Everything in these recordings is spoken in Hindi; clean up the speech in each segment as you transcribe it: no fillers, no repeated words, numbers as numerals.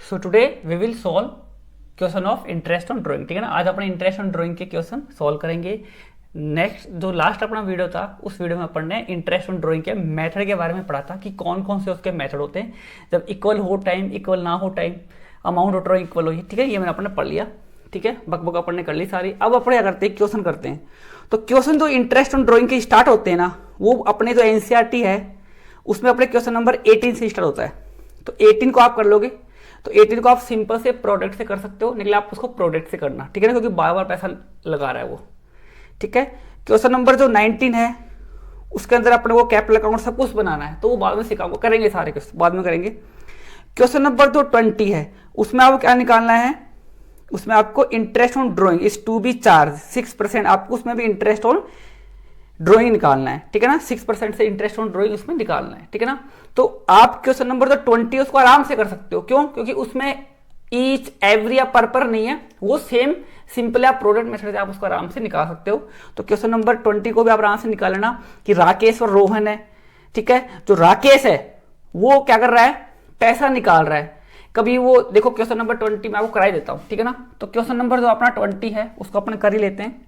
So today we will solve question of interest on drawing, ठीक है ना। आज अपने इंटरेस्ट ऑन ड्राइंग के क्वेश्चन सॉल्व करेंगे। नेक्स्ट जो लास्ट अपना वीडियो था उस वीडियो में अपन ने इंटरेस्ट ऑन ड्राइंग के मेथड के बारे में पढ़ा था कि कौन कौन से उसके मेथड होते हैं, जब इक्वल हो टाइम, इक्वल ना हो time, amount of drawing equal हो, ठीक है। ये मैंने अपन ने पढ़ लिया, ठीक है। बकबक अपन ने कर ली सारी। अब अपन क्या करते हैं, क्वेश्चन करते हैं। तो क्वेश्चन जो इंटरेस्ट ऑन ड्राइंग के स्टार्ट होते हैं ना, वो अपने जो एनसीईआरटी है उसमें अपने क्वेश्चन नंबर 18 से स्टार्ट होता है। तो 18 को आप कर लोगे, तो 18 को आप सिंपल से प्रोडक्ट से कर सकते हो, लेकिन आप उसको प्रोडक्ट से करना, ठीक है ना, क्योंकि बार बार पैसा लगा रहा है वो, ठीक है। क्वेश्चन नंबर जो 19 है उसके अंदर अपने को कैपिटल अकाउंट सब कुछ बनाना है, तो वो बाद में सिखाऊंगा, करेंगे सारे क्वेश्चन बाद में करेंगे। क्वेश्चन नंबर जो 20 है उसमें आपको क्या निकालना है, उसमें आपको interest on drawing is to be charge 6%, आपको उसमें भी इंटरेस्ट ऑन ड्राइंग निकालना है, ठीक है ना। 6% से इंटरेस्ट ऑन ड्राइंग उसमें निकालना है, ठीक है ना। तो आप क्वेश्चन नंबर जो 20 उसको आराम से कर सकते हो, क्यों? क्योंकि उसमें ईच एवरी या पर नहीं है, वो सेम सिंपल आप प्रोडक्ट मेथड से आप उसको आराम से निकाल सकते हो। तो क्वेश्चन नंबर 20 को भी आप आराम से निकाल लेना कि राकेश और रोहन है, ठीक है। जो राकेश है वो क्या कर रहा है, पैसा निकाल रहा है। कभी वो देखो क्वेश्चन नंबर 20 में आपको करा ही देता हूं, ठीक है ना। तो क्वेश्चन नंबर जो अपना 20 है उसको अपन कर ही लेते हैं,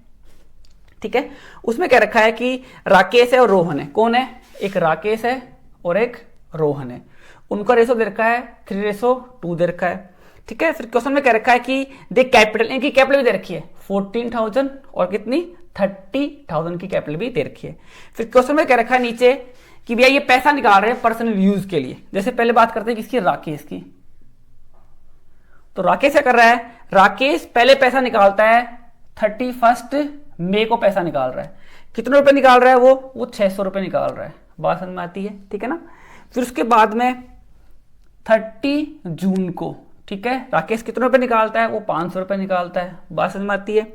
ठीक है। उसमें क्या रखा है कि राकेश है और रोहन है। कौन है? एक राकेश है और एक रोहन है। उनका रेशो दे रखा है 3:2 दे रखा है, ठीक है। फिर क्वेश्चन में क्या रखा है कि दे कैपिटल, इनकी कैपिटल भी दे रखी है 14,000 और कितनी 30,000 की कैपिटल भी दे रखी है। फिर क्वेश्चन में क्या रखा है नीचे कि भैया ये पैसा निकाल रहे हैं पर्सनल यूज के लिए। जैसे पहले बात करते हैं किसकी, राकेश की। तो राकेश क्या कर रहा है, राकेश पहले पैसा निकालता है 31 मई को पैसा निकाल रहा है। कितने रुपए निकाल रहा है वो 600 रुपए निकाल रहा है। बात समझ में आती है, ठीक है ना। फिर उसके बाद में 30 जून को, ठीक है, राकेश कितने रुपए निकालता है, वो 500 रुपए निकालता है। बात समझ में आती है।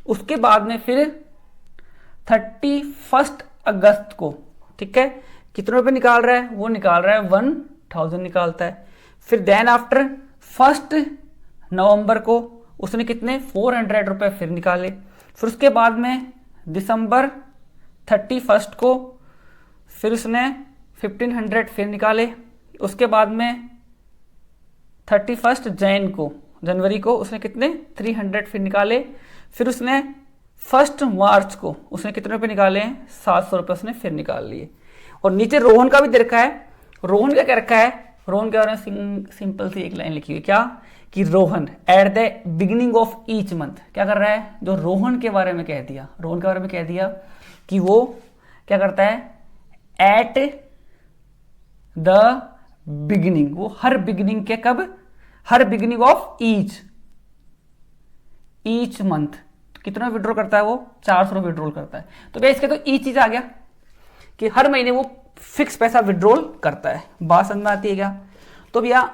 उसके बाद में फिर 31 अगस्त को, ठीक है, कितने रुपए निकाल रहा है, वो निकाल रहा है 1000 निकालता है। फिर देन आफ्टर 1 नवंबर को उसने कितने 400 रुपए फिर निकाले। फिर उसके बाद में दिसंबर 31 को फिर उसने 1500 फिर निकाले। उसके बाद में 31 जनवरी को उसने कितने 300 फिर निकाले। फिर उसने 1 मार्च को उसने कितने रुपए निकाले हैं, 700 रुपए उसने फिर निकाल लिए। और नीचे रोहन का भी दे रखा है। रोहन का क्या रखा है, रोहन के बारे में सिंपल सी एक लाइन लिखी हुई, क्या कि Rohan at the beginning of each month क्या कर रहा है, जो रोहन के बारे में कह दिया, रोहन के बारे में कह दिया कि वो क्या करता है, एट द बिगिनिंग, वो हर बिगिनिंग के, कब, हर बिगिनिंग ऑफ ईच मंथ कितना विड्रॉल करता है, वो 400 रुपये विड्रॉल करता है। तो भैया इसके तो ईच चीज आ गया कि हर महीने वो फिक्स पैसा विड्रॉल करता है। बात समझ में आती है क्या? तो भैया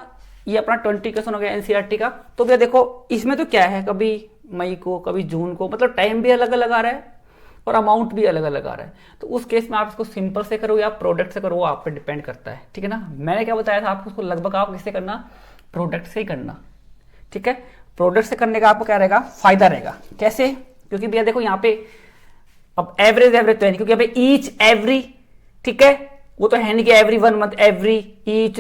ये अपना 20 क्वेश्चन हो गया एनसीईआरटी का। तो भैया देखो इसमें तो क्या है, कभी मई को कभी जून को, मतलब टाइम भी अलग अलग आ रहा है और अमाउंट भी अलग अलग आ रहा है। तो उस केस में आप इसको सिंपल से करो या प्रोडक्ट से करो, वो आप पे डिपेंड करता है, ठीक है ना। मैंने क्या बताया था आपको, उसको लगभग आप किससे करना, प्रोडक्ट से ही करना, ठीक है। प्रोडक्ट से करने का आपको क्या रहेगा, फायदा रहेगा। कैसे? क्योंकि भैया देखो यहाँ पे अब एवरेज तो है नहीं, क्योंकि यहाँ पे ईच एवरी, ठीक है, वो तो है नहीं कि एवरी 1 मंथ, एवरी ईच,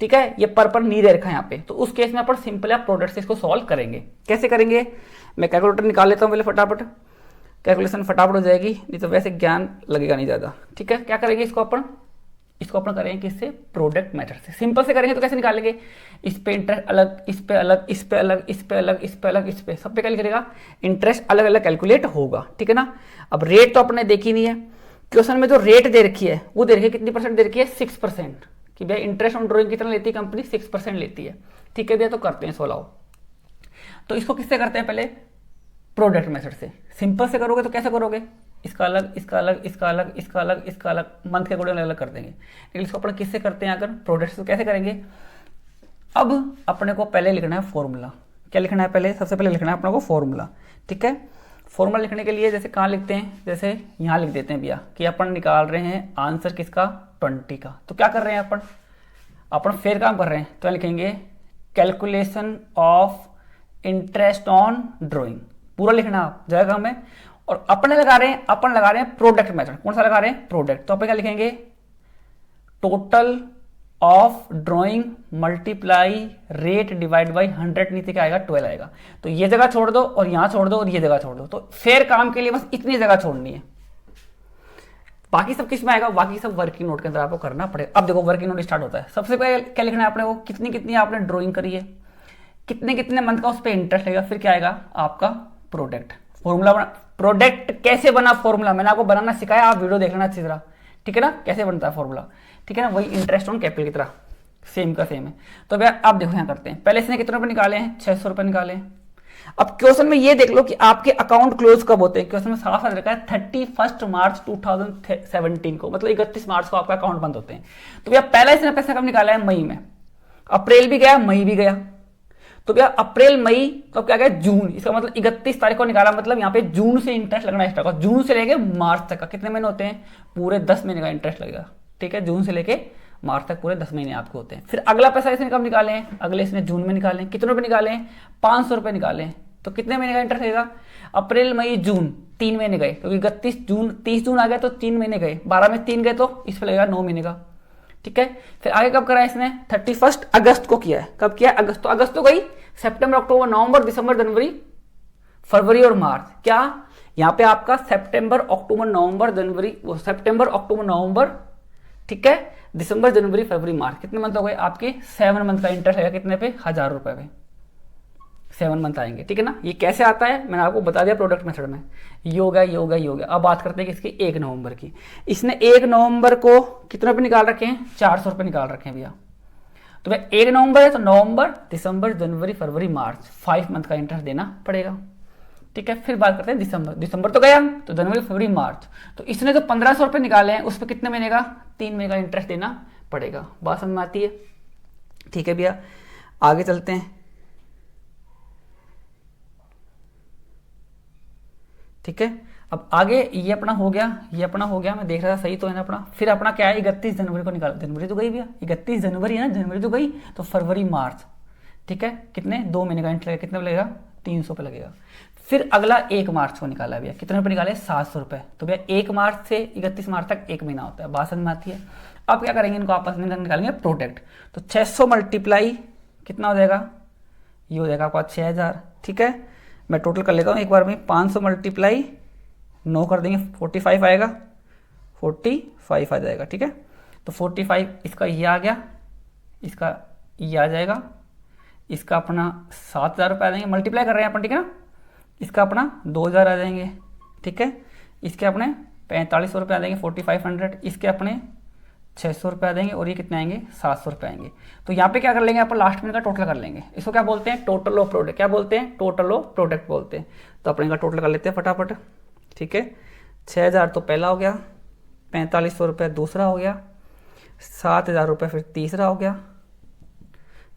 ठीक है, ये पर नहीं दे रखा है यहाँ पे। तो उस केस में अपन सिंपल या प्रोडक्ट से इसको सॉल्व करेंगे। कैसे करेंगे, मैं कैलकुलेटर निकाल लेता हूँ पहले, फटाफट कैलकुलेशन फटाफट हो जाएगी, नहीं तो वैसे ज्ञान लगेगा नहीं ज्यादा, ठीक है। क्या करेंगे इसको अपन करेंगे किससे, प्रोडक्ट मेथड से। सिंपल से करेंगे तो कैसे निकालेंगे, इस पे इंटरेस्ट अलग, इस पे अलग, इस पे अलग, इस पे अलग, इस पे अलग, इस पे सब पे क्या करेगा, इंटरेस्ट अलग अलग कैलकुलेट होगा, ठीक है ना। अब रेट तो अपने देखी नहीं है, क्वेश्चन में जो रेट दे रखी है वो दे रखी है कितनी परसेंट दे रखी है, 6%, कि भैया इंटरेस्ट ऑन ड्राइंग कितना लेती है कंपनी, 6% लेती है, ठीक है भैया। तो करते हैं सोलाओ। तो इसको किससे करते हैं, पहले प्रोडक्ट मेथड से। सिंपल से करोगे तो कैसे करोगे, इसका अलग, इसका अलग, इसका अलग, इसका अलग, इसका अलग, मंथ के अकॉर्डिंग अलग अलग कर देंगे। लेकिन इसको अपन किससे करते हैं, अगर प्रोडक्ट से, तो कैसे करेंगे। अब अपने को पहले लिखना है फॉर्मूला। क्या लिखना है पहले, सबसे पहले लिखना है अपने को फॉर्मूला, ठीक है। फॉर्मूला लिखने के लिए जैसे कहाँ लिखते हैं, जैसे यहाँ लिख देते हैं भैया कि अपन निकाल रहे हैं आंसर किसका, 20 का। तो क्या कर रहे हैं अपन फेर काम कर रहे हैं, तो लिखेंगे calculation of interest on drawing, पूरा लिखना आप, जगह कम है। और अपन लगा रहे हैं प्रोडक्ट मेथड। कौन सा लगा रहे हैं, प्रोडक्ट। तो अपन क्या लिखेंगे, total of drawing multiply rate divide by 100, नीचे क्या आएगा 12 आएगा। तो ये जगह छोड़ दो और यहां छोड़ दो और ये जगह छोड़ दो। तो फेयर काम के लिए बस इतनी जगह छोड़नी है, बाकी सब किस में आएगा, बाकी सब वर्किंग नोट के अंदर आपको करना पड़ेगा। अब देखो वर्किंग नोट स्टार्ट होता है, सबसे पहले क्या लिखना है आपने, वो कितनी कितनी आपने ड्राइंग करी है, कितने कितने मंथ का उस पर इंटरेस्ट लगेगा, फिर क्या आएगा आपका प्रोडक्ट। फॉर्मूला बना, प्रोडक्ट कैसे बना फॉर्मूला मैंने आपको बनाना सिखाया, आप वीडियो देख लेना अच्छी तरह, ठीक है ना, कैसे बनता है फॉर्मूला, ठीक है ना, वही इंटरेस्ट ऑन कैपिटल की तरह सेम का सेम है। तो भैया आप देखो यहाँ करते हैं, पहले इसने कितने रुपए निकाले हैं, 600 रुपए निकाले हैं। अब क्वेश्चन में ये देख लो कि आपके अकाउंट क्लोज कब होते हैं, क्वेश्चन में साफ साफ लिखा है 31 मार्च 2017 को, मतलब 31 मार्च को आपका अकाउंट बंद होते हैं। तो भैया पहला इसने पैसा कब निकाला है, मई में, अप्रैल भी गया मई भी गया, तो भैया अप्रैल मई तो क्या गया जून, इसका मतलब 31 तारीख को निकाला, मतलब यहाँ पे जून से इंटरेस्ट लगना स्टार्ट होगा, जून से लेके मार्च तक का कितने महीने होते हैं, पूरे 10 महीने का इंटरेस्ट लगेगा, ठीक है, जून से लेके मार्च तक पूरे 10 महीने आपको होते हैं। फिर अगला पैसा इसने कब निकाले हैं, अगले इसने जून में निकाले हैं, कितने रुपए निकाले हैं, 500 रुपए निकाले हैं। तो कितने महीने का इंटरेस्ट लगेगा, अप्रैल मई जून 3 महीने गए, क्योंकि 30 जून आ गया तो 3 महीने गए, 12 में 3 गए तो इस पर लगेगा 9 महीने का, ठीक है। फिर आगे कब करा है इसने, 31 अगस्त को किया है, कब किया है, अगस्त तो गई, सितंबर अक्टूबर नवंबर दिसंबर जनवरी फरवरी और मार्च, क्या यहाँ पे आपका सितंबर अक्टूबर नवंबर जनवरी, वो सितंबर अक्टूबर नवंबर, ठीक है, दिसंबर जनवरी फरवरी मार्च, कितने मंथ हो गए आपके, 7 मंथ का इंटरेस्ट आएगा, कितने पे, 1000 रुपए पे 7 मंथ आएंगे, ठीक है ना। ये कैसे आता है मैंने आपको बता दिया प्रोडक्ट मेथड में, ये हो गया। अब बात करते हैं कि इसकी 1 नवंबर की, इसने 1 नवंबर को कितने रुपए निकाल रखे हैं, 400 रुपए निकाल रखे हैं भैया। तो भाई 1 नवंबर है तो नवंबर दिसंबर जनवरी फरवरी मार्च 5 मंथ का इंटरेस्ट देना पड़ेगा, ठीक है। फिर बात करते हैं दिसंबर तो गया, तो जनवरी फरवरी मार्च, तो इसने जो 1500 रुपए निकाले हैं उस पर कितने महीने का, 3 महीने का इंटरेस्ट देना पड़ेगा। बात समझ में आती है, ठीक है भैया। आगे चलते हैं, ठीक है। अब आगे ये अपना हो गया, मैं देख रहा था सही तो है ना अपना। फिर अपना क्या है, 31 जनवरी को निकाला, जनवरी तो गई भैया, 31 जनवरी है ना, जनवरी तो गई, तो फरवरी मार्च, ठीक है, कितने 2 महीने का इंटरेस्ट लगेगा, कितने लगेगा, 300 पे लगेगा। फिर अगला 1 मार्च को निकाला भैया, कितने रुपए निकाले, 700 रुपए। तो भैया 1 मार्च से 31 मार्च तक 1 महीना होता है, बात समझ में आती है। अब क्या करेंगे, इनको आपस में निकालेंगे प्रोडक्ट, तो 600 मल्टीप्लाई कितना हो जाएगा, ये हो जाएगा आपका 6000, ठीक है। मैं टोटल कर लेता हूँ एक बार में, 500 मल्टीप्लाई 9 कर देंगे 45 आएगा, 45 आ जाएगा, ठीक है। तो 45 इसका ये आ गया, इसका ये आ जाएगा, इसका अपना 7000 रुपये आ जाएंगे, मल्टीप्लाई कर रहे हैं अपन, ठीक है ना, इसका अपना 2000 आ जाएंगे, ठीक है, इसके अपने 4500 रुपये आ जाएंगे 4500, इसके अपने 600 रुपये आ जाएंगे, और ये कितने आएंगे, 700 रुपये आएंगे। तो यहाँ पे क्या कर लेंगे अपन, लास्ट में का टोटल कर लेंगे, इसको क्या बोलते हैं, टोटल ऑफ प्रोडक्ट, क्या बोलते हैं, टोटल ऑफ प्रोडक्ट बोलते हैं। तो अपन का टोटल कर लेते हैं फटाफट, ठीक है। 6000 तो पहला हो गया, 4500 रुपये दूसरा हो गया, 7000 रुपये फिर तीसरा हो गया,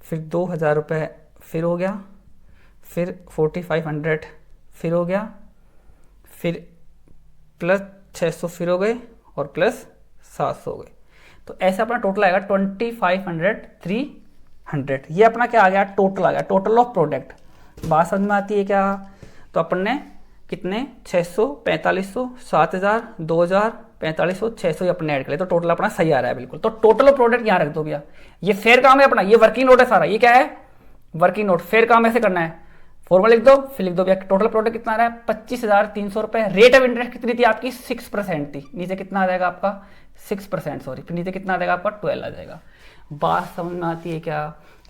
फिर 2000 रुपये फिर हो गया, फिर 4500 फिर हो गया, फिर प्लस 600 फिर हो गए, और प्लस 700 हो गए। तो ऐसे अपना टोटल आएगा 2500 300, ये अपना क्या आ गया, टोटल आ गया, टोटल ऑफ प्रोडक्ट। बात समझ में आती है क्या। तो अपन ने कितने, 600 4500 7000 2000 4500 600 ही अपने ऐड कर ले, तो टोटल अपना सही आ रहा है बिल्कुल। तो टोटल ऑफ प्रोडक्ट यहाँ रख दो भैया, ये फेयर काम है अपना, ये वर्किंग नोट है सारा, ये क्या है, वर्किंग नोट। फेयर काम ऐसे करना है, फॉर्मूला लिख दो, फिर लिख दो भैया टोटल प्रोडक्ट कितना आ रहा है, 25,300 रुपए। रेट ऑफ इंटरेस्ट कितनी थी आपकी, 6% थी, नीचे कितना आ जाएगा आपका 6%, सॉरी, फिर नीचे कितना आ जाएगा आपका 12 आ जाएगा। बात समझ में आती है क्या।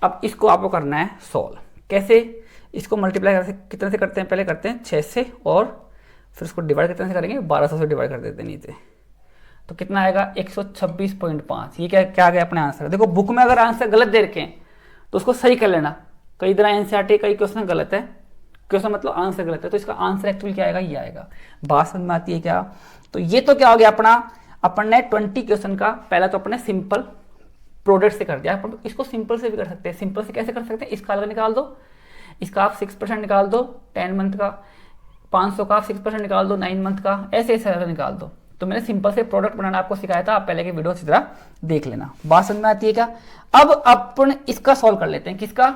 अब इसको आपको करना है सॉल्व, कैसे, इसको मल्टीप्लाई कितने से करते हैं, पहले करते हैं 6 से, और फिर उसको डिवाइड कितने से करेंगे, 1200 से डिवाइड कर देते हैं नीचे, तो कितना आएगा 126.5। ये क्या आ गया अपने आंसर। देखो बुक में अगर आंसर गलत दे रखे हैं तो उसको सही कर लेना, कई तरह एनसीईआरटी कई क्वेश्चन गलत है, क्वेश्चन मतलब आंसर गलत है, तो इसका आंसर एक्चुअली क्या आएगा, ये आएगा। बात समझ में आती है क्या। तो ये तो क्या हो गया अपना, अपन ने 20 क्वेश्चन का पहला तो अपने सिंपल प्रोडक्ट से कर दिया, अपन इसको सिंपल से भी कर सकते हैं। सिंपल से कैसे कर सकते हैं, इसका अलग निकाल दो, इसका आप 6% निकाल दो 10 मंथ का, 500 का आप 6% निकाल दो 9 मंथ का, ऐसे ऐसे अलग निकाल दो। तो मैंने सिंपल से प्रोडक्ट बनाना आपको सिखाया था, आप पहले की वीडियो अच्छी तरह देख लेना। बात समझ में आती है क्या। अब अपन इसका सॉल्व कर लेते हैं, किसका,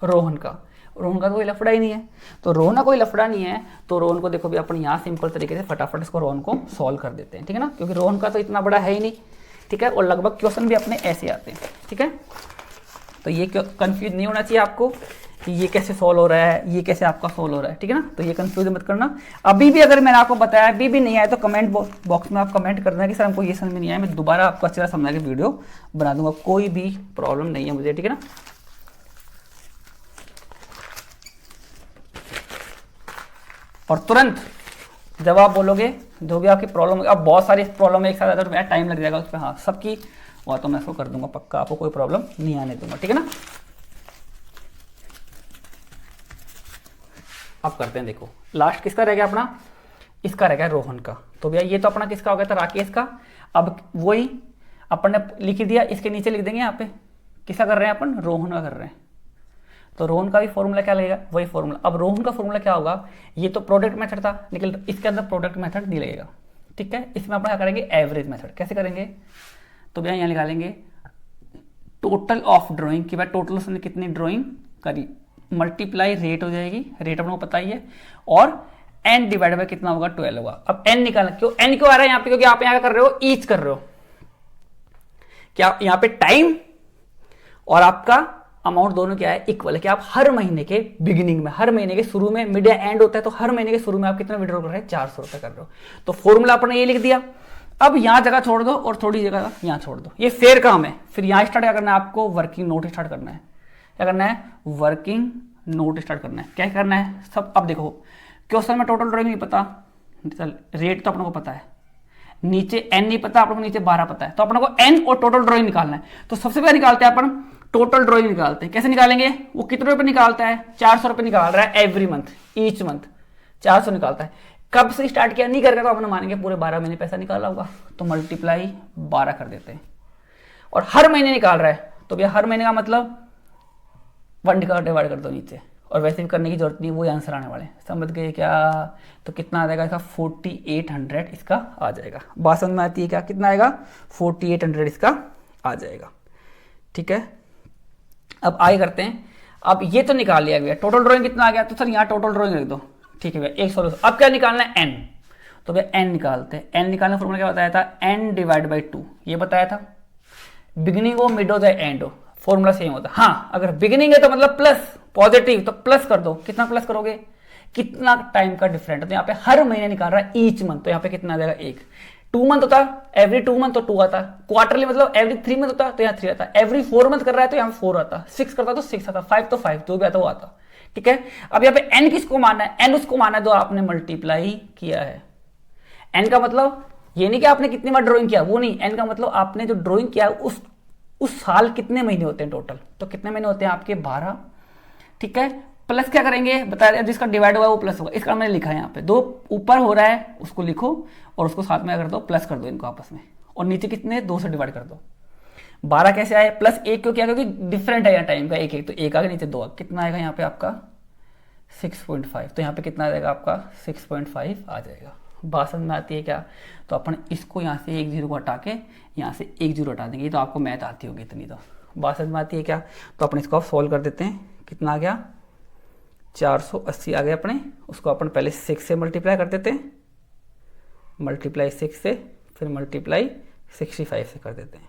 रोहन का। रोहन का तो कोई लफड़ा ही नहीं है, तो रोहन का कोई लफड़ा नहीं है, तो रोहन को देखो भी अपन यहाँ सिंपल तरीके से फटाफट इसको रोहन को सॉल्व कर देते हैं, ठीक है ना, क्योंकि रोहन का तो इतना बड़ा है ही नहीं, ठीक है, और लगभग क्वेश्चन भी अपने ऐसे आते हैं। ठीक है, तो ये कंफ्यूज नहीं होना चाहिए आपको कि ये कैसे सॉल्व हो रहा है, ये कैसे आपका सॉल्व हो रहा है। ठीक है ना, तो ये कंफ्यूज मत करना। अभी भी अगर मैंने आपको बताया अभी भी नहीं आया तो कमेंट बॉक्स में आप कमेंट करना कि सर हमको ये समझ में नहीं आया, मैं दोबारा आपको अच्छी तरह समझा के वीडियो बना दूंगा, कोई भी प्रॉब्लम नहीं है मुझे। ठीक है ना, और तुरंत जब आप बोलोगे जो भी आपकी प्रॉब्लम, अब बहुत सारी प्रॉब्लम एक साथ आता है तो मेरा टाइम लग जाएगा उस पर, हाँ सबकी वो तो मैं इसको कर दूंगा पक्का, आपको कोई प्रॉब्लम नहीं आने दूंगा। ठीक है ना, अब करते हैं, देखो लास्ट किसका रह गया अपना, इसका रह गया रोहन का। तो भैया ये तो अपना किसका हो गया था, राकेश का। अब वही अपन ने लिख दिया, इसके नीचे लिख देंगे यहाँ पे किसका कर रहे हैं अपन, रोहन का कर रहे हैं। तो रोहन का भी फॉर्मूला क्या लगेगा, वही फॉर्मूला। अब रोहन का फॉर्मूला क्या होगा, ये तो प्रोडक्ट मेथड था लेकिन इसके अंदर प्रोडक्ट मेथड नहीं लगेगा। ठीक है, इसमें अपना क्या करेंगे, एवरेज मेथड। कैसे करेंगे, तो भैया यहाँ निकालेंगे टोटल ऑफ ड्राइंग की, भाई टोटल उसने कितनी ड्राइंग करी, मल्टीप्लाई रेट हो जाएगी, रेट अपने को पता ही है, और n डिवाइड बाय कितना होगा, 12 होगा। अब n निकालना, क्यों n क्यों आ रहा है यहाँ पे, क्योंकि आप यहाँ कर रहे हो ईच कर रहे हो, क्या यहाँ पे टाइम और आपका अमाउंट दोनों क्या है, इक्वल है। कि आप हर महीने के बिगिनिंग में, हर महीने के शुरू में, मिड या एंड होता है, तो हर महीने के शुरू में आप कितना विड्रॉ कर रहे हैं, 400 रुपए कर रहे हो। तो फॉर्मूला आपने ये लिख दिया। अब यहां जगह छोड़ दो और थोड़ी जगह यहां छोड़ दो, ये फेयर काम है। फिर यहां स्टार्ट क्या करना है आपको, वर्किंग नोट स्टार्ट करना है। क्या करना है, वर्किंग नोट स्टार्ट करना है। क्या करना है सब, अब देखो क्वेश्चन में टोटल ड्राइंग नहीं पता, चल रेट तो अपने को पता है, नीचे n नहीं पता अपने को, नीचे 12 पता है, तो अपने को n और टोटल ड्राइंग निकालना है। तो सबसे पहले निकालते हैं अपन टोटल ड्राइंग निकालते हैं। कैसे निकालेंगे, वो कितने रुपए निकालता है, 400 रुपए निकाल रहा है एवरी मंथ, ईच मंथ 400 निकालता है। कब से स्टार्ट किया नहीं करके, तो अपने मानेंगे पूरे 12 महीने पैसा निकाला होगा, तो मल्टीप्लाई 12 कर देते हैं। और हर महीने निकाल रहा है, तो भैया हर महीने का मतलब 1 का डिवाइड कर दो नीचे, और वैसे भी करने की जरूरत नहीं, वही आंसर आने वाले, समझ गए क्या। तो कितना आ जाएगा इसका, 4800 इसका आ जाएगा। बात समझ में आती है क्या, कितना आएगा, 4800 इसका आ जाएगा। ठीक है, अब आगे करते हैं। अब ये तो निकाल लिया गया, टोटल ड्राइंग कितना आ गया, तो सर यहाँ टोटल ड्राइंग लिख दो। ठीक है भैया, एक सोल्यूशन। अब क्या निकालना है, n। तो भैया n निकालते हैं। n निकालने फॉर्मूला क्या बताया था, n डिवाइड बाई 2, ये बताया था। बिगिनिंग हो, मिड हो चाहे एंड हो, फॉर्मूला सेम होता है। हाँ, अगर बिगिनिंग है तो मतलब प्लस, पॉजिटिव, तो प्लस कर दो। कितना प्लस करोगे, कितना टाइम का डिफरेंट है, तो यहाँ पे हर महीने निकाल रहा है ईच मंथ, तो यहाँ पे कितना आ जाएगा, 1। 2 मंथ होता है, एवरी 2 मंथ तो 2 आता। क्वार्टरली मतलब एवरी 3 मंथ होता है, तो यहाँ 3 आता। एवरी 4 मंथ कर रहा है तो यहाँ 4 आता। 6 करता तो 6 आता, 5 तो 5, जो भी आता वो आता। ठीक है, अब यहाँ पे n किसको मानना है, n उसको मानना है जो आपने मल्टीप्लाई किया है। n का मतलब ये नहीं कि आपने कितनी बार ड्रॉइंग किया, वो नहीं। n का मतलब आपने जो ड्रॉइंग किया उस साल कितने महीने होते हैं टोटल, तो कितने महीने होते हैं आपके, 12। ठीक है, प्लस क्या करेंगे बता दिया, जिसका डिवाइड हुआ वो प्लस होगा। इसका मैंने लिखा है यहाँ पे, 2 ऊपर हो रहा है उसको लिखो, और उसको साथ में कर दो, प्लस कर दो इनको आपस में, और नीचे कितने, 2 से डिवाइड कर दो। 12 कैसे आए, प्लस 1 क्यों किया, क्योंकि डिफरेंट है यहाँ टाइम का, 1 तो 1 आगे, नीचे 2 कितना आएगा यहाँ पे आपका 6.5। तो यहाँ पे कितना आ जाएगा आपका 6.5 आ जाएगा। बात समझ में आती है क्या। तो अपन इसको यहाँ से 1 0 को हटा के यहाँ से 1 0 हटा देंगे, तो आपको मैथ आती होगी इतनी। तो बात समझ में आती है क्या। तो अपन इसको सॉल्व कर देते हैं। कितना आ गया, 480 आ गया अपने। उसको अपन पहले 6 से मल्टीप्लाई कर देते हैं, मल्टीप्लाई 6 से, फिर मल्टीप्लाई 65 से कर देते हैं।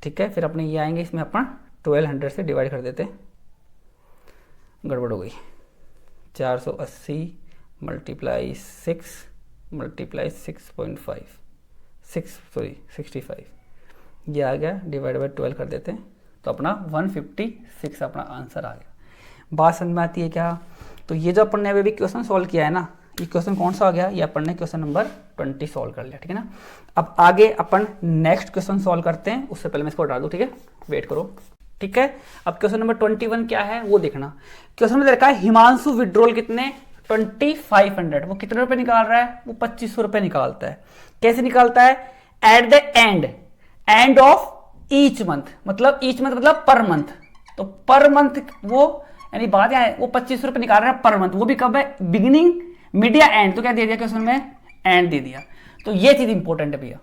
ठीक है, फिर अपने ये आएंगे, इसमें अपन 1200 से डिवाइड कर देते हैं। गड़बड़ हो गई, 480 मल्टीप्लाई 6 मल्टीप्लाई 6.5 65, ये आ गया, डिवाइड बाई 12 कर देते हैं, तो अपना 156 अपना आंसर आ गया। बात समझ में आती है क्या। तो ये जो अपन ने अभी भी क्वेश्चन सॉल्व किया है ना, ये क्वेश्चन कौन सा आ गया, ये अपन ने क्वेश्चन नंबर 20 सॉल्व कर लिया। ठीक है ना, अब आगे अपन नेक्स्ट क्वेश्चन सॉल्व करते हैं, उससे पहले मैं इसको हटा दूं। ठीक है, वेट करो। ठीक है, अब क्वेश्चन नंबर 21 क्या है वो देखना। क्वेश्चन में देखा है हिमांशु विड्रॉल कितने, 2500। वो कितने रुपए निकाल रहा है, वो 2500 रुपए निकालता है। कैसे निकालता है, at the end of each month, मतलब ईच मंथ मतलब पर मंथ। तो पर मंथ वो यानी बात है, वो 2500 रुपए निकाल रहा है पर मंथ, वो भी कब है, बिगिनिंग, मिड या एंड। तो क्या दे दिया क्वेश्चन में, एंड दे दिया। तो ये चीज इंपॉर्टेंट है भैया,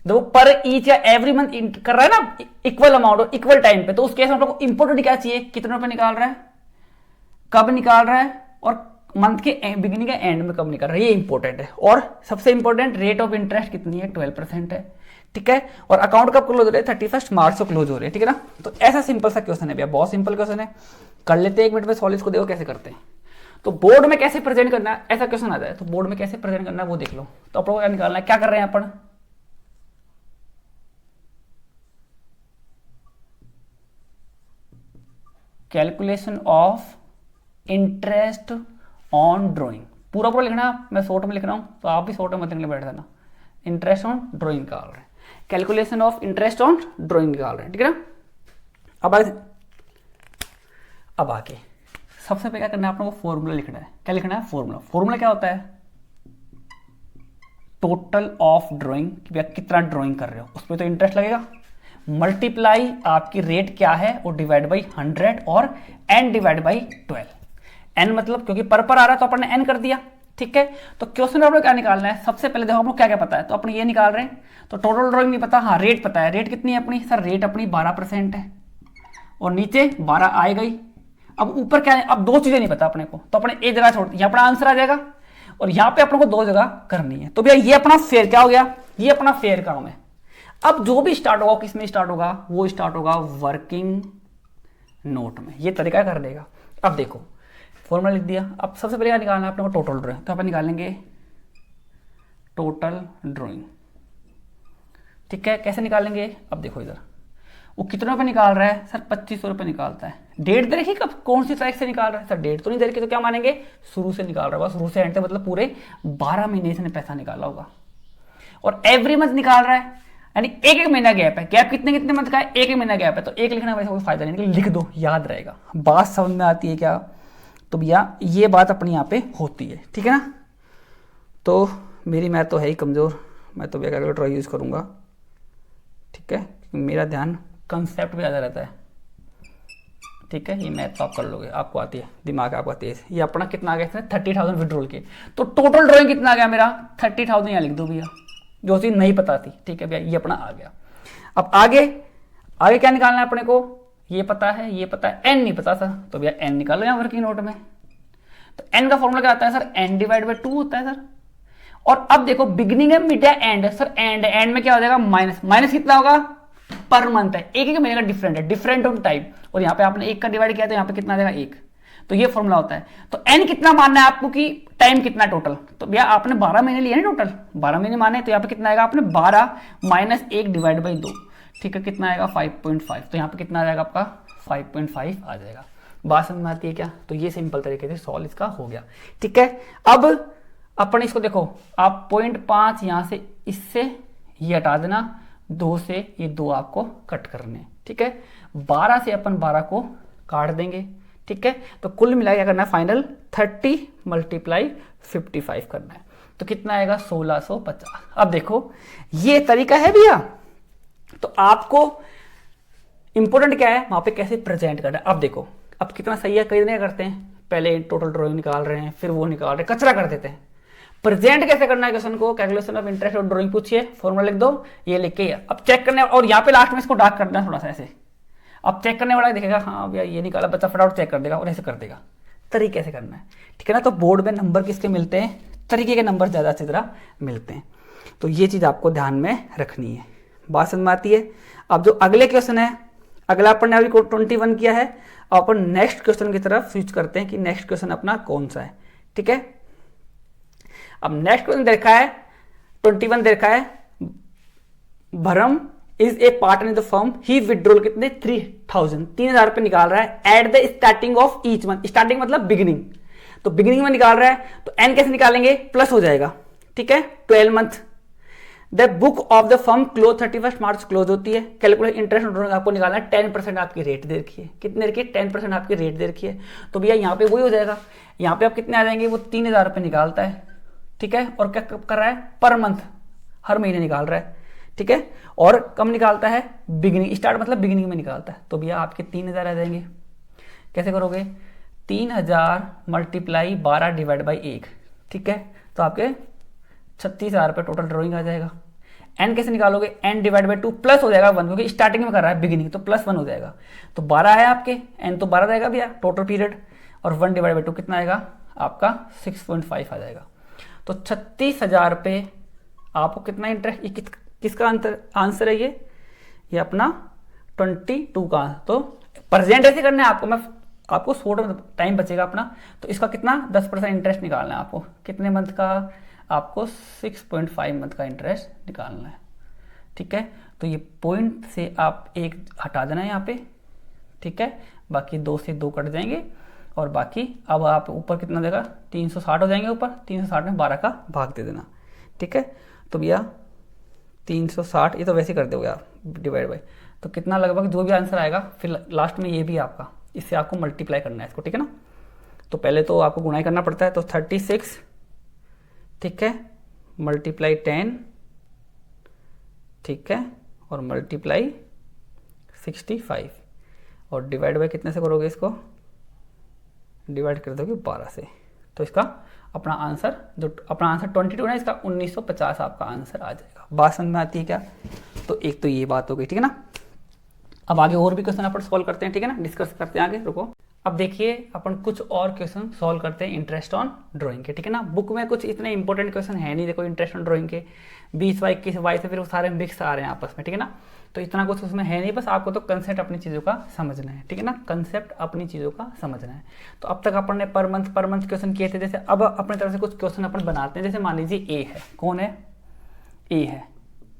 देखो पर ईच या एवरी मंथ कर रहा है ना, इक्वल अमाउंट और इक्वल टाइम पे। तो उस केस में हम लोग को इंपॉर्टेंट क्या चाहिए, कितने रुपए निकाल रहा है, कब निकाल रहा है, और मंथ के बिगिनिंग या एंड में कब निकाल रहा है, ये इंपॉर्टेंट है। और सबसे इंपॉर्टेंट रेट ऑफ इंटरेस्ट कितनी है, 12% है। ठीक है, और अकाउंट कब क्लोज हो रहे हैं, 31 मार्च को क्लोज हो रहे हैं, ठीक है ना। तो ऐसा सिंपल सा क्वेश्चन है भैया, बहुत सिंपल क्वेश्चन है, कर लेते हैं 1 मिनट में सॉल्व इसको, देखो कैसे करते हैं। तो बोर्ड में कैसे प्रेजेंट करना है, ऐसा क्वेश्चन आ जाए तो बोर्ड में कैसे प्रेजेंट करना है वो देख लो। तो अपन को क्या निकालना है, क्या कर रहे हैं अपन, calculation of interest on drawing, पूरा पूरा लिखना है, मैं शॉर्ट में लिख रहा हूं तो आप भी शॉर्ट में मत लिखने बैठ जाना। इंटरेस्ट ऑन ड्रॉइंग निकाल रहे हैं, calculation of interest on drawing निकाल रहे हैं, ठीक है ना। अब आके सबसे पहले क्या करना है, आपको फॉर्मूला लिखना है। क्या लिखना है, फॉर्मूला। फॉर्मूला क्या होता है, टोटल ऑफ ड्राइंग, कितना ड्राइंग कर रहे हो उस पर तो इंटरेस्ट लगेगा, मल्टीप्लाई आपकी रेट क्या है वो डिवाइड बाई 100 और n डिवाइड बाई 12। n मतलब क्योंकि पर आ रहा है तो अपन ने n कर दिया, ठीक है। तो क्वेश्चन में आपको क्या निकालना है, सबसे पहले देखो आपको क्या क्या पता है, तो अपन ये निकाल रहे हैं। तो टोटल ड्राइंग नहीं पता, हाँ रेट पता है। रेट कितनी है अपनी, सर रेट अपनी 12% है और नीचे 12 आए गई। अब ऊपर क्या है, अब दो चीजें नहीं पता अपने को, तो अपने एक जगह छोड़, यहाँ अपना आंसर आ जाएगा और यहाँ पे अपने को दो जगह करनी है। तो भैया ये अपना फेयर क्या हो गया, ये अपना फेयर काम है। अब जो भी स्टार्ट होगा किस में स्टार्ट होगा, वो स्टार्ट होगा वर्किंग नोट में, ये तरीका कर देगा। अब देखो फॉर्मूला लिख दिया, अब सबसे पहले क्या निकालना है अपने को, टोटल ड्राइंग। तो अपन निकालेंगे टोटल ड्राइंग, ठीक है। कैसे निकालेंगे, अब देखो इधर वो कितने रुपए निकाल रहा है, सर 2500 रुपये निकालता है। डेट दे रखी, कब कौन सी तारीख से निकाल रहा है, सर डेट तो नहीं दे रखी, तो क्या मानेंगे शुरू से निकाल रहा होगा, शुरू से एंड तक, मतलब पूरे 12 महीने से पैसा निकाला होगा। और एवरी मंथ निकाल रहा है, यानी एक एक महीना गैप है। गैप कितने कितने मंथ का है, एक एक महीना गैप है, तो एक लिखना वैसे कोई फायदा नहीं, लिख दो याद रहेगा। बात समझ में आती है क्या, तो भैया ये बात अपनी यहाँ पे होती है, ठीक है ना। तो मेरी मैथ तो है ही कमजोर, मैं तो भैया कैलकुलेटर यूज करूंगा, ठीक है, मेरा ध्यान कंसेप्ट पे ज़्यादा रहता है, ठीक है। ये मैथ तो आप कर लोगे, आपको आती है, दिमाग आपका तेज। ये अपना कितना आ गया इसमें 30,000 विड्रॉल के, तो टोटल ड्राइंग कितना आ गया मेरा 30,000, यहाँ लिख दो भैया, जो चीज़ नहीं पता थी, ठीक है भैया, ये अपना आ गया। अब आगे आगे क्या निकालना है अपने को, ये पता है, ये पता है, एन नहीं पता था, तो भैया एन निकालो यहाँ वर्किंग नोट में। तो एन का फॉर्मूला क्या आता है सर, एन डिवाइड बाई 2 होता है सर। और अब देखो बिगिनिंग है, मिड है, एंड, सर एंड में क्या हो जाएगा माइनस, माइनस कितना होगा पर मंथ है, एक एक महीने का डिफरेंट है, डिफरेंट ऑन टाइप, और यहाँ पे आपने एक का डिवाइड किया तो यहाँ पे कितना आ जाएगा एक, तो ये फॉर्मूला होता है। तो एन कितना मानना है आपको कि टाइम कितना टोटल, तो भैया आपने 12 महीने लिए ना टोटल, 12 महीने माने, तो यहाँ पे कितना आएगा आपने 12 माइनस 1 डिवाइड बाई 2, ठीक है, कितना आएगा 5.5, तो यहाँ पे कितना आ जाएगा आपका 5.5 आ जाएगा। बात समझ में आती है क्या, तो ये सिंपल तरीके से सॉल्व इसका हो गया, ठीक है। अब अपन इसको देखो, आप 0.5 यहाँ से इससे ये हटा देना, 2 से ये 2 आपको कट करने, ठीक है। 12 से अपन 12 को काट देंगे, ठीक है। तो कुल मिला क्या करना है, फाइनल 30 मल्टीप्लाई 55 करना है, तो कितना आएगा 1650। अब देखो ये तरीका है भैया, तो आपको इंपॉर्टेंट क्या है वहां पे कैसे प्रेजेंट करना है। अब देखो अब कितना सही है, कई नहीं करते हैं, पहले टोटल ड्राइंग निकाल रहे हैं, फिर वो निकाल रहे हैं, कचरा कर देते हैं। प्रेजेंट कैसे करना है क्वेश्चन को, कैलकुलेशन ऑफ इंटरेस्ट और ड्राइंग पूछिए, फॉर्मूला लिख दो, ये लिख के अब चेक करने, और यहाँ पे लास्ट में इसको डार्क करना है थोड़ा सा ऐसे, अब चेक करने वाला देखेगा हाँ भैया ये निकाला, बच्चा फटाफट चेक कर देगा और ऐसे कर देगा। तरीके कैसे करना है, ठीक है ना। तो बोर्ड में नंबर किसके मिलते हैं, तरीके के नंबर ज़्यादा अच्छी तरह मिलते हैं, तो ये चीज़ आपको ध्यान में रखनी है। बात समझ में आती है। अब जो अगले क्वेश्चन है, अगला अपन ने अभी 21 किया है, अब अपन नेक्स्ट क्वेश्चन की तरफ स्विच करते हैं कि नेक्स्ट क्वेश्चन अपना कौन सा है, ठीक है। अब नेक्स्ट क्वेश्चन देखा है 21 देखा है, भरम is a partner in the firm, he withdrawal कितने 3000 रुपए निकाल रहा है at the starting of each month, starting मतलब बिगिनिंग, तो बिगिनिंग में निकाल रहा है, तो एन कैसे निकालेंगे, प्लस हो जाएगा, ठीक है, 12 month. The book of the firm close 31 March close होती है, कैलकुलेट इंटरेस्ट आपको निकालना है, 10% आपकी रेट दे रखी है, कितने रखी है 10% आपकी रेट दे रखी है, तो भैया यहाँ पे वही हो जाएगा, यहाँ पे आप कितने आ जाएंगे, वो 3000 रुपए निकालता है, ठीक है, और क्या कर रहा है पर मंथ, हर महीने निकाल रहा है, ठीक है, और कम निकालता है बिगिनिंग, स्टार्ट मतलब बिगिनिंग में निकालता है, तो भैया आपके 3000 आ जाएंगे। कैसे करोगे, 3000 मल्टीप्लाई 12 डिवाइड बाई 1, ठीक है, तो आपके 36,000 रुपये टोटल ड्रॉइंग आ जाएगा। एन कैसे निकालोगे, एन डिवाइड बाई 2 प्लस हो जाएगा 1, क्योंकि स्टार्टिंग में कर रहा है बिगिनिंग, तो प्लस 1 हो जाएगा, तो 12 है आपके, एन तो 12 रहेगा भैया टोटल पीरियड, और 1 डिवाइड बाई 2 कितना आएगा आपका 6.5 आ जाएगा। तो 36,000 रुपये आपको कितना इंटरेस्ट, किसका आंसर है ये अपना 22 का। तो प्रेजेंट ऐसे करना है आपको, मैं आपको थोड़ा टाइम बचेगा अपना, तो इसका कितना 10% इंटरेस्ट निकालना है आपको। कितने मंथ का? आपको 6.5 मंथ का इंटरेस्ट निकालना है, ठीक है। तो ये पॉइंट से आप एक हटा देना है यहाँ पे, ठीक है। बाकी 2 से 2 कट जाएंगे और बाकी अब आप ऊपर कितना देगा 360 हो जाएंगे ऊपर, 360 में 12 का भाग दे देना, ठीक है। तो भैया 360 ये तो वैसे कर दोगे आप डिवाइड बाई, तो कितना लगभग जो भी आंसर आएगा फिर लास्ट में ये भी आपका, इससे आपको मल्टीप्लाई करना है इसको, ठीक है ना। तो पहले तो आपको गुणाई करना पड़ता है, तो 36, ठीक है, मल्टीप्लाई 10, ठीक है, और मल्टीप्लाई 65 और डिवाइड बाई कितने से करोगे इसको, डिवाइड कर दोगे 12 से। तो इसका अपना आंसर 22 है, इसका 1950 आपका आंसर आ जाएगा। बात समझ में आती है क्या? तो एक तो ये बात हो गई, ठीक है ना। अब आगे और भी क्वेश्चन अपन सॉल्व करते हैं, ठीक है ना, डिस्कस करते हैं आगे, रुको। अब देखिए अपन कुछ और क्वेश्चन सॉल्व करते हैं इंटरेस्ट ऑन ड्राइंग के, ठीक है ना। बुक में कुछ इतने इंपॉर्टेंट क्वेश्चन है नहीं, देखो इंटरेस्ट ऑन ड्राइंग के 20/21 से फिर वो सारे मिक्स आ रहे हैं आपस में, ठीक है ना। तो इतना कुछ उसमें है नहीं, बस आपको तो कंसेप्ट अपनी चीज़ों का समझना है, ठीक है ना, कंसेप्ट अपनी चीज़ों का समझना है। तो अब तक अपन ने पर मंथ क्वेश्चन किए थे, जैसे अब अपनी तरफ से कुछ क्वेश्चन अपन बनाते हैं। जैसे मान लीजिए ए है, कौन है, ए है,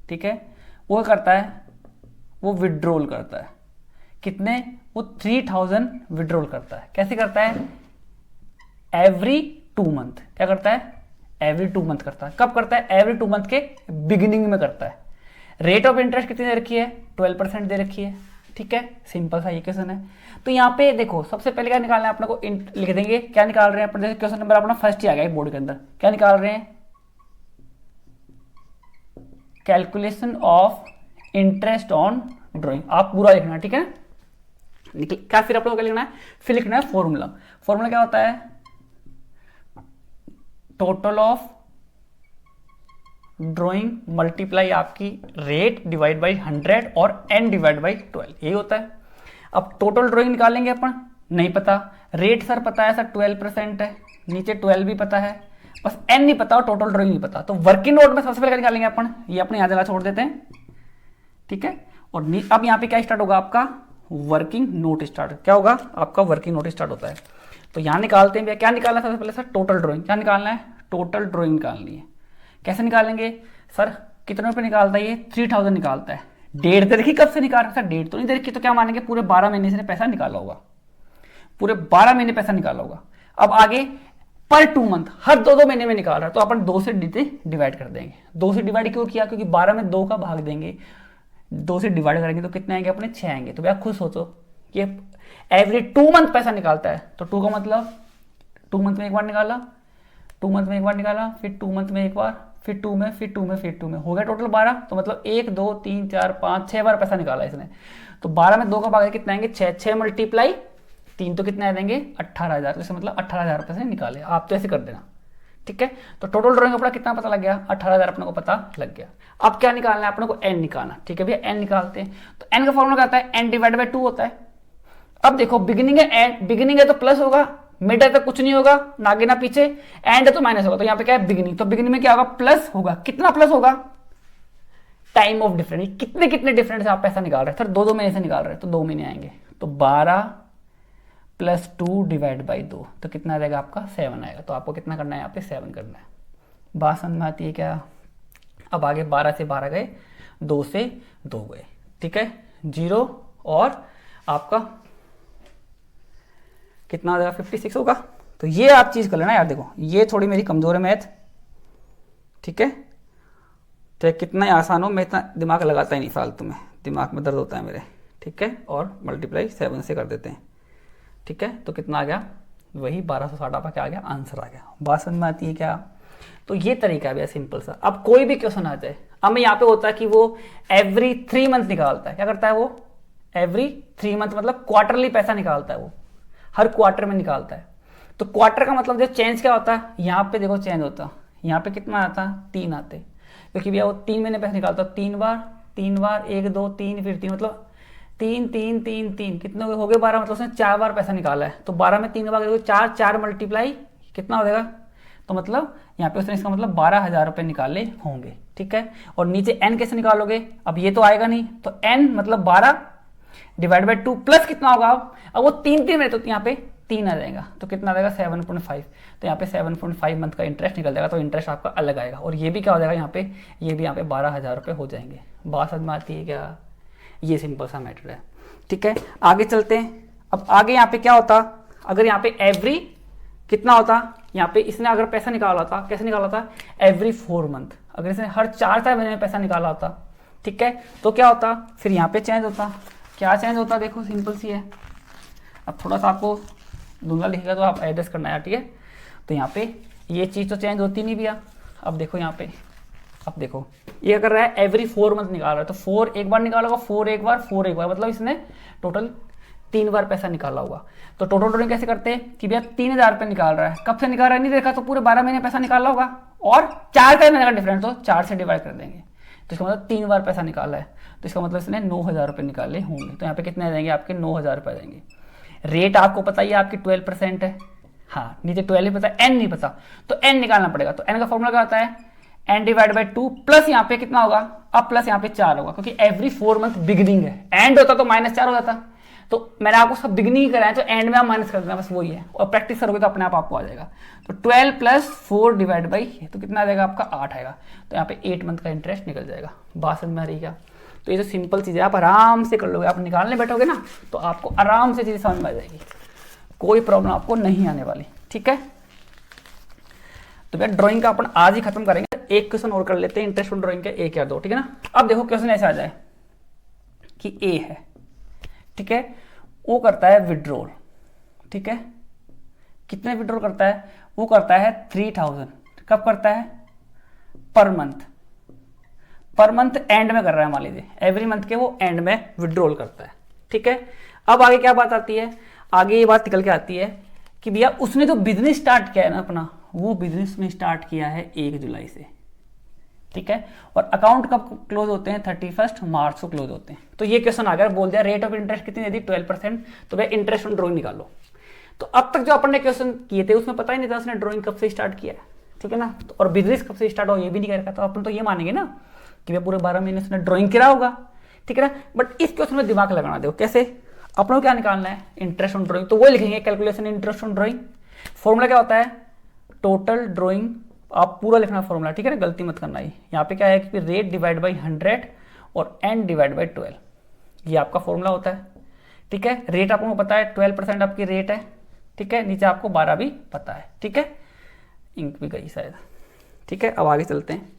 ठीक है। वो करता है, वो विड्रॉल करता है, कितने, वो 3000 विड्रॉल करता है। कैसे करता है? Every 2 month. क्या करता है? एवरी 2 मंथ करता है। कब करता है? एवरी 2 मंथ के बिगिनिंग में करता है। रेट ऑफ इंटरेस्ट कितनी दे रखी है? 12% दे रखी है, ठीक है। सिंपल सा ये क्वेश्चन है। तो यहाँ पे देखो सबसे पहले क्या निकालना है अपने को, लिख देंगे क्या निकाल रहे हैं अपन। जैसे क्वेश्चन नंबर अपना फर्स्ट ही आ गया बोर्ड के अंदर, क्या निकाल रहे हैं, calculation of interest on drawing. आप पूरा लिखना, ठीक है। क्या फिर आप लोगों को लिखना है, फिर लिखना है फॉर्मूला। फॉर्मूला क्या होता है? टोटल ऑफ ड्राइंग मल्टीप्लाई आपकी रेट डिवाइड बाई 100 और n डिवाइड बाई 12, यही होता है। अब टोटल ड्राइंग निकालेंगे अपन, नहीं पता। रेट सर पता है, सर 12% है, नीचे 12 भी पता है, बस n नहीं पता और टोटल ड्राइंग नहीं पता। तो वर्किंग नोट में सबसे पहले निकालेंगे अपन, ये अपने यहां जगह छोड़ देते हैं, ठीक है। और अब यहाँ पे क्या स्टार्ट होगा आपका, वर्किंग नोट स्टार्ट। क्या होगा आपका, वर्किंग नोट स्टार्ट होता है। तो यहां निकालते हैं, क्या निकालना है सबसे पहले सर, टोटल ड्राइंग। क्या निकालना है? टोटल ड्राइंग निकालनी है। कैसे निकालेंगे सर, कितने रुपए निकालता है ये? 3000 निकालता है। डेट दे रखी, कब से निकाल रहा है सर, डेट तो नहीं दे रखी, तो क्या मानेंगे पूरे 12 महीने से पैसा निकाला होगा, पूरे 12 महीने पैसा निकाला होगा। अब आगे पर 2 मंथ, हर 2-2 महीने में निकाल रहा है, तो अपन 2 से डिवाइड कर देंगे। 2 से डिवाइड क्यों किया? क्योंकि 12 में 2 का भाग देंगे, 2 से डिवाइड करेंगे तो कितने आएंगे अपने, 6 आएंगे। तो भैया खुद सोचो, ये एवरी 2 मंथ पैसा निकालता है, तो 2 का मतलब 2 मंथ में एक बार निकाला, 2 मंथ में एक बार निकाला, फिर 2 मंथ में एक बार, फिर 2 में, फिर 2 में, फिर 2 में, हो गया टोटल 12। तो मतलब 1 2 3 4 5 6 बार पैसा निकाला इसने। तो 12 में 2 का भाग कितने आएंगे, 6, 6 मल्टीप्लाई 3 तो कितने आ देंगे 18,000। तो मतलब 18,000 रुपये से निकाले। आप तो ऐसे कर देना, ठीक है। तो टोटल ड्राइंग अपना कितना पता लग गया, 18,000 अपने को पता लग गया। अब क्या निकालना है अपने को, एन निकालना, ठीक है भैया। एन निकालते हैं, तो एन का फॉर्मूला क्या होता है, एन डिवाइड बाई 2 होता है। अब देखो बिगिनिंग है, बिगिनिंग है तो प्लस होगा, मिड है तो कुछ नहीं होगा, ना आगे ना पीछे, एंड है तो माइनस होगा। तो यहाँ पे क्या है, बिगिनिंग। तो बिगिनिंग में क्या होगा, प्लस होगा। कितना प्लस होगा, टाइम ऑफ डिफरेंस। कितने कितने डिफरेंस से आप पैसा निकाल रहे हैं सर, 2-2 महीने से निकाल रहे हैं, तो 2 महीने आएंगे। तो 12 + 2 डिवाइड बाई 2, तो कितना आ जाएगा आपका 7 आएगा। तो आपको कितना करना है, यहाँ पे 7 करना है। बात समझ में आती है क्या? अब आगे 12 से 12 गए, 2 से 2 गए, ठीक है, 0 और आपका कितना आ जाएगा 56 होगा। तो ये आप चीज कर लेना यार, देखो ये थोड़ी मेरी कमजोर है मैथ, ठीक है। तो कितना ही आसान हो, मैं इतना दिमाग लगाता ही नहीं फालतू में, दिमाग में दर्द होता है मेरे, ठीक है। और मल्टीप्लाई 7 से कर देते हैं, ठीक है। तो कितना आ गया, वही 1260 आपका क्या आ गया, आंसर आ गया। बात समझ में आती है क्या? तो ये तरीका है भैया सिंपल सा। अब कोई भी क्वेश्चन आ जाए, अब यहाँ पे होता है कि वो एवरी 3 मंथ निकालता है। क्या करता है वो, एवरी 3 मंथ मतलब क्वार्टरली पैसा निकालता है, वो हर क्वार्टर में निकालता है। तो क्वार्टर का मतलब जो चेंज क्या होता है, यहाँ पे देखो चेंज होता, यहाँ पे कितना आता, 3 आते, क्योंकि भैया वो 3 महीने पैसा निकालता, 3 बार 1 2 3 फिर 3, मतलब 3 3 3 3 कितने हो गए 12, मतलब उसने 4 बार पैसा निकाला है। तो 12 में 3 का भाग 4 मल्टीप्लाई कितना हो जाएगा, तो तो मतलब यहाँ पे उसने इसका मतलब 12,000 रुपये निकाले होंगे, ठीक है। और नीचे n कैसे निकालोगे, अब ये तो आएगा नहीं, तो n मतलब 12 डिवाइड बाई 2 प्लस कितना होगा, अब वो 3 है तो यहाँ पे 3 आ जाएगा, तो कितना आ जाएगा 7.5, तो यहाँ पे 7.5 मंथ का इंटरेस्ट निकल जाएगा, तो इंटरेस्ट आपका अलग आएगा। और ये भी क्या हो जाएगा यहाँ पे, ये भी यहाँ पे 12,000 रुपये हो जाएंगे। बात समझ में आती है क्या, ये सिंपल सा मैटर है, ठीक है। आगे चलते हैं। अब आगे यहाँ पे क्या होता, अगर यहाँ पे एवरी कितना होता, यहाँ पे इसने अगर पैसा निकाला होता, कैसे निकाला था, एवरी 4 मंथ, अगर इसने हर 4 महीने में पैसा निकाला होता, ठीक है, तो क्या होता, फिर यहाँ पे चेंज होता। क्या चेंज होता, देखो सिंपल सी है। अब थोड़ा सा आपको धुंधला लिखेगा तो आप एडजस्ट करना है, ठीक है। तो यहाँ पे ये चीज़ तो चेंज होती नहीं भैया। अब देखो यहाँ पे, अब देखो ये कर रहा है एवरी 4 मंथ निकाल रहा है, तो 4 एक बार निकाला होगा, 4 एक बार, 4 एक बार, मतलब इसने टोटल 3 बार पैसा निकाला होगा। तो टोटल ड्रॉइंग कैसे करते हैं कि भैया 3,000 रुपये निकाल रहा है, कब से निकाल रहा है नहीं देखा, तो पूरे 12 महीने पैसा निकाला होगा, और 4 का महीने का डिफरेंस, तो 4 से डिवाइड कर देंगे, तो इसका मतलब 3 बार पैसा निकाला है, तो इसका मतलब इसने 9,000 रुपये निकाले होंगे। तो यहाँ पे कितने आ जाएंगे आपके, 9,000 रुपये आ जाएंगे। रेट आपको पता ही है आपकी 12% है, हाँ नीचे 12 ही पता है, एन नहीं पता, तो एन निकालना पड़ेगा। तो एन का फॉर्मूला क्या होता है, एन डिवाइड बाई 2 प्लस यहाँ पे कितना होगा, अब प्लस यहाँ पे 4 होगा, क्योंकि एवरी 4 मंथ बिगिनिंग है, एंड होता तो -4 हो जाता, तो मैंने आपको सब बिगिनिंग कराया, तो एंड में आप माइनस कर देना, बस वही है, और प्रैक्टिस करोगे तो अपने आप आपको आ जाएगा। तो 12 प्लस 4 डिवाइड बाई, तो कितना आ जाएगा आपका 8 आएगा, तो यहाँ पे 8 मंथ का इंटरेस्ट निकल जाएगा। बात समझ में आ रही क्या, तो ये तो सिंपल चीज़ है, आप आराम से कर लोगे, आप निकालने बैठोगे ना तो आपको आराम से चीज़ समझ में आ जाएगी, कोई प्रॉब्लम आपको नहीं आने वाली, ठीक है। तो भैया ड्राइंग का अपन आज ही खत्म करेंगे, एक क्वेश्चन और कर लेते हैं इंटरेस्ट ड्राइंग के, 1 या 2, ठीक है ना। अब देखो क्वेश्चन ऐसा आ जाए कि ए है, ठीक है, वो करता है विड्रॉल, ठीक है, कितने विड्रॉल करता है, वो करता है 3,000, कब करता है, per month, per month and में कर रहा है, मान लीजिए एवरी मंथ के वो एंड में विड्रॉल करता है, ठीक है। अब आगे क्या बात आती है, आगे ये बात निकल के आती है कि भैया उसने जो बिजनेस स्टार्ट किया है ना अपना, वो बिजनेस में स्टार्ट किया है 1 जुलाई से, ठीक है, और अकाउंट कब क्लोज होते हैं, 31 मार्च को क्लोज होते हैं। तो ये क्वेश्चन आ गया, बोल दिया रेट ऑफ इंटरेस्ट कितनी दी, 12%, तो भैया इंटरेस्ट ऑन ड्रॉइंग निकालो। तो अब तक जो अपन ने क्वेश्चन किए थे उसमें पता ही नहीं था उसने ड्रॉइंग कब से स्टार्ट किया है, ठीक है ना, तो और बिजनेस कब से स्टार्ट हो ये भी नहीं कर रखा, तो अपन तो ये मानेंगे ना कि भैया पूरे 12 महीने उसने ड्रॉइंग करा होगा, ठीक है ना। बट इस क्वेश्चन में दिमाग लगाना, देखो कैसे, अपनों क्या निकालना है, इंटरेस्ट ऑन ड्रॉइंग, तो वो लिखेंगे calculation interest on drawing. Formula क्या होता है, टोटल ड्रॉइंग, आप पूरा लिखना फॉर्मूला, ठीक है ना, गलती मत करना। यहाँ पे क्या है कि रेट डिवाइड बाई 100 और एन डिवाइड बाई 12, ये आपका फॉर्मूला होता है, ठीक है। रेट आपको पता है 12% आपकी रेट है, ठीक है, नीचे आपको 12 भी पता है, ठीक है, इंक भी गई शायद, ठीक है। अब आगे चलते हैं,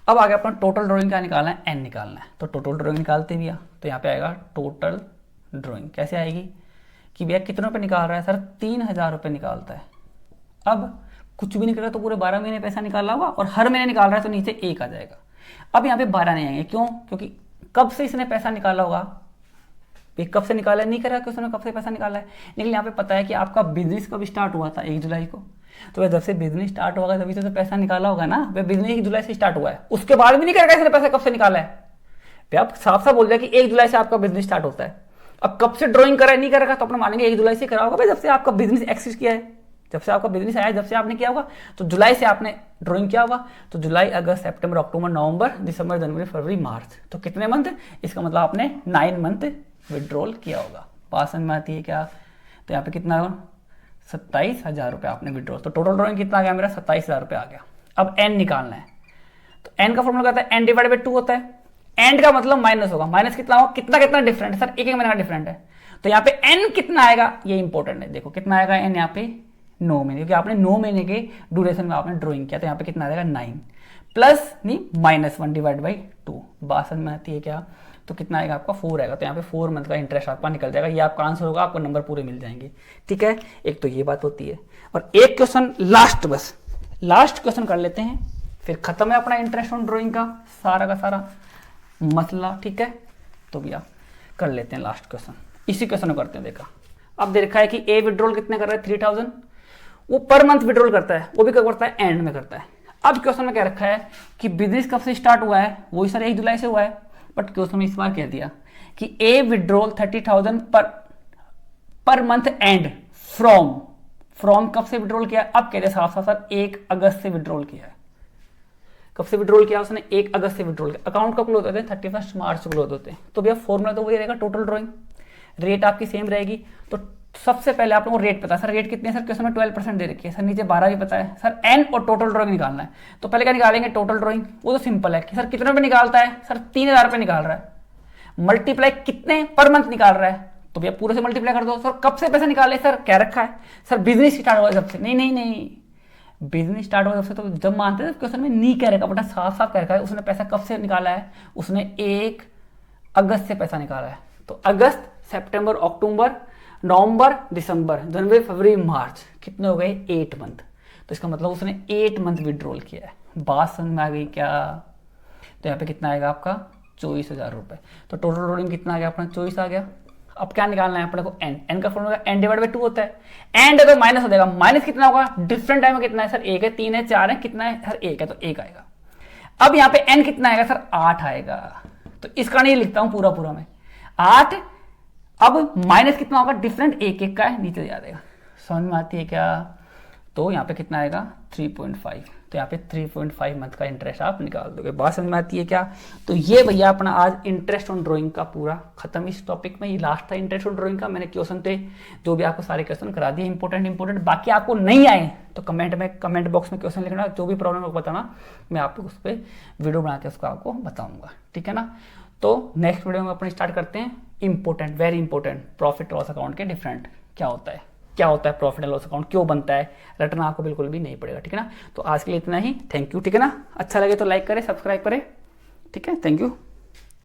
अब आगे अपना टोटल ड्राइंग क्या निकालना है, एन निकालना है, तो टोटल ड्राइंग निकालते भैया, तो यहाँ पे आएगा टोटल ड्राइंग, कैसे आएगी कि भैया कितने रुपये निकाल रहा है सर, 3,000 रुपये निकालता है। अब कुछ भी नहीं कर रहा तो पूरे 12 महीने पैसा निकाला होगा, और हर महीने निकाल रहा है तो नीचे 1 आ जाएगा। अब यहाँ पे 12 नहीं आएंगे, क्यों, क्योंकि कब से इसने पैसा निकाला होगा, कब से निकाला नहीं करा कि उसने कब से पैसा निकाला है, लेकिन यहाँ पे पता है कि आपका बिजनेस कब स्टार्ट हुआ था, 1 जुलाई को, तो जब से बिजनेस स्टार्ट होगा तभी से तो पैसा निकाला होगा ना, वह बिजनेस 1 जुलाई से स्टार्ट हुआ है, उसके बाद भी नहीं करेगा इसने पैसा कब से निकाला है। आप साफ साफ बोल दिया कि 1 जुलाई से आपका बिजनेस स्टार्ट होता है, अब कब से ड्राइंग करा नहीं करेगा तो अपना मानेंगे 1 जुलाई से करा होगा, जब से आपका बिजनेस एक्सिस्ट किया है, जब से आपका बिजनेस आया, जब से आपने किया होगा, तो जुलाई से आपने ड्राइंग किया होगा, तो जुलाई अगस्त सितंबर अक्टूबर नवंबर दिसंबर जनवरी फरवरी मार्च, तो कितने मंथ, इसका मतलब आपने 9 मंथ विड्रॉल किया होगा। पास में आती है क्या, तो यहाँ पे कितना 27,000 रुपये आपने विड्रॉल, तो टोटल ड्राइंग कितना आ गया मेरा, 27,000 रुपये आ गया। अब एन निकालना है, तो एन का फॉर्मूला क्या होता है, एन डिवाइड बाई 2 होता है, एंड का मतलब माइनस होगा, माइनस कितना होगा, कितना कितना डिफरेंट है सर, एक महीने का डिफरेंट है, तो यहाँ पे एन कितना आएगा ये इंपॉर्टेंट है, देखो कितना आएगा एन यहाँ पे 9 महीने, क्योंकि आपने 9 महीने के ड्यूरेशन में आपने ड्राइंग किया, तो यहाँ पे कितना आ जाएगा 9 प्लस नहीं -1 डिवाइड बाई 2, बात समझ में आती है क्या, तो कितना आएगा आपका 4 आएगा, तो यहाँ पे 4 मंथ का इंटरेस्ट आपका निकल जाएगा, ये आपका आंसर होगा, आपको नंबर पूरे मिल जाएंगे, ठीक है। एक तो ये बात होती है, और एक क्वेश्चन लास्ट, बस लास्ट क्वेश्चन कर लेते हैं, फिर खत्म है अपना इंटरेस्ट ऑन ड्राइंग का सारा मसला, ठीक है। तो भैया कर लेते हैं लास्ट क्वेश्चन, इसी क्वेश्चन को करते हैं। देखा अब देखा है कि ए विड्रॉल कितने कर रहा है 3,000, वो पर मंथ विड्रॉल करता है, वो भी कब करता है, एंड में करता है। अब क्वेश्चन में क्या रखा है कि बिजनेस कब से स्टार्ट हुआ है, वही सर 1 जुलाई से हुआ है, बट क्वेश्चन में इस बार कह दिया कि ए withdrawal 30,000 per month and from कब से विड्रॉल किया? अब कहते हैं साफ साफ सर 1 अगस्त से विड्रॉल किया है। कब से विड्रॉल किया उसने? 1 अगस्त से विड्रॉल किया। अकाउंट कब क्लोज होते हैं? 31 मार्च को क्लोज होते हैं। तो भैया फॉर्मूला तो वही रहेगा, टोटल ड्रॉइंग, रेट आपकी सेम रहेगी। तो सबसे पहले आप लोगों को रेट पता है, सर रेट कितने हैं सर? क्वेश्चन में 12% दे रखी है सर, नीचे 12 भी पता है सर। एन और टोटल ड्रॉइंग निकालना है, तो पहले क्या निकालेंगे? Total drawing. वो तो सिंपल है कि सर कितने रुपए निकालता है सर? 3000 रुपए निकाल रहा है, मल्टीप्लाई कितने पर मंथ निकाल रहा है, तो भैया पूरे से मल्टीप्लाई कर दो। सर कब से पैसा निकाले? सर क्या रखा है सर? बिजनेस स्टार्ट हुआ जब से। नहीं नहीं नहीं, बिजनेस स्टार्ट हुआ जब से, तो जब मानते हैं क्वेश्चन में नहीं कह रखा बेटा, साफ साफ कह रखा है उसने पैसा कब से निकाला है? उसने 1 अगस्त से पैसा निकाला है। तो अगस्त, सितंबर, अक्टूबर, नवंबर, दिसंबर, जनवरी, फरवरी, मार्च, कितने हो गए? 8 मंथ। तो इसका मतलब उसने 8 मंथ विड्रॉल किया है। बात समझ में आ गई क्या? तो यहाँ पे कितना आएगा आपका? 24,000 रुपए। तो टोटल रोलिंग कितना आ गया अपना? 24 आ गया। अब क्या निकालना है अपने को? एन। एन का फॉर्मूला एन डिवाइड बाई 2 होता है। एंड तो माइनस हो जाएगा, माइनस कितना होगा? डिफरेंट टाइम में कितना है सर? 1 है, 3 है, 4 है, कितना है सर? 1 है, तो 1 आएगा। अब यहाँ पे एन कितना आएगा सर? 8 आएगा। तो इसका नहीं लिखता हूं पूरा पूरा मैं, 8। अब माइनस कितना होगा? डिफरेंट 1 का है, नीचे जा देगा। समझ में आती है क्या? तो यहाँ पे कितना आएगा? 3.5। तो यहाँ पे 3.5 मंथ का इंटरेस्ट आप निकाल दोगे। बात समझ में आती है क्या? तो ये भैया अपना आज इंटरेस्ट ऑन ड्राइंग का पूरा खत्म इस टॉपिक में। ये लास्ट था इंटरेस्ट ऑन ड्राइंग का। मैंने क्वेश्चन थे जो भी आपको सारे क्वेश्चन करा दिए, इंपॉर्टेंट। बाकी आपको नहीं आए तो कमेंट बॉक्स में क्वेश्चन लिखना, जो भी प्रॉब्लम आपको बताना, मैं आपको उस पर वीडियो बना के उसको आपको बताऊंगा, ठीक है ना। तो नेक्स्ट वीडियो में अपने स्टार्ट करते हैं important, very important, profit loss account के डिफरेंट क्या होता है प्रॉफिट एंड लॉस अकाउंट, क्यों बनता है, रटना आपको बिल्कुल भी नहीं पड़ेगा, ठीक है ना। तो आज के लिए इतना ही, थैंक यू, ठीक है ना। अच्छा लगे तो लाइक करें, सब्सक्राइब करें, ठीक है, थैंक यू।